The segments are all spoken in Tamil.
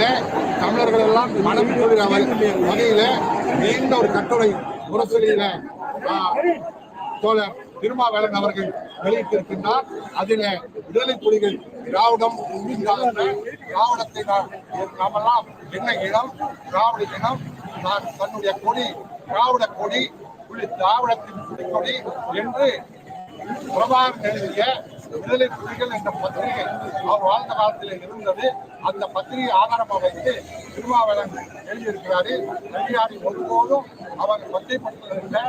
வகையில தமிழர்கள் எல்லாம் மனம் கொள்கிற வகையில நீண்ட ஒரு கட்டுரை முரசொலியில தோழர் திருமாவேலன் அவர்கள் வெளியிட்டிருக்கின்றார். அதில விடுதலை புலிகள் திராவிடம் திராவிடத்தை நாமெல்லாம் என்ன இனம், திராவிட இனம், தன்னுடைய கொடி திராவிட கொடி, திராவிடத்தின் குடிக்கொடி என்று பிரபாகரன் எழுதிய விடுதலை புலிகள் என்ற பத்திரிகை அவர் வாழ்ந்த காலத்தில் இருந்தது. அந்த பத்திரிகை ஆதாரமாக வைத்து திருமாவேலன் எழுதியிருக்கிறாரு. பெரியாரை ஒருபோதும் அவர் கொச்சைப்படுத்துவதில்லை.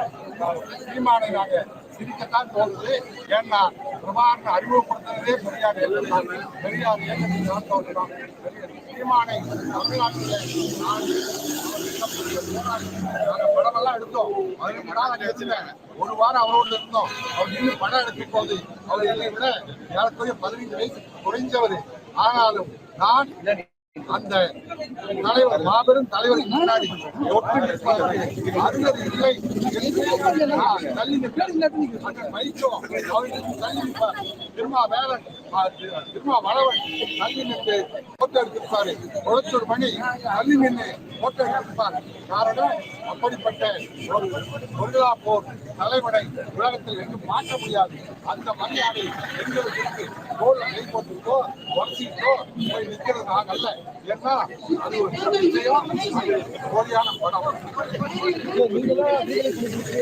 சீமானை நாங்கள் சிரிக்கத்தான் தோன்றுது. ஏன்னா பிரபாகரன் அறிமுகப்படுத்துவதே பெரியார் இயக்கம். பெரியார் இயக்கத்தில் நடந்தவர் தான் சீமானை தமிழ்நாட்டில் படமெல்லாம் எடுத்தோம். அவருக்கு படம் வச்சுல ஒரு வாரம் அவரோடு இருந்தோம். அவர் இன்னும் படம் எடுக்கும் போது அவர் என்னை விட ஏறக்குறைய 15 வயசு குறைஞ்சவர். ஆனாலும் நான் அந்த தலைவர் மாபெரும் தலைவருக்கு முன்னாடி அருகது இல்லை தள்ளி வைத்தோம். திருமாவேலன் திருமாவளவன் தள்ளி நின்று போட்டோ எடுத்திருப்பாரு. குளத்தூர் மணி தள்ளி நின்று போட்டோ எடுத்திருப்பார். காரணம் அப்படிப்பட்ட ஒரு பொருளா போர் தலைவனை உலகத்தில் எங்கும் பார்க்க முடியாது. அந்த மரியாதை எங்களுக்கு தோல் கை போட்டுக்கோ வரிசைக்கோ போய் நிற்கிறது நாங்கல்ல. ஏன்னா அது ஒரு போலியான படம்.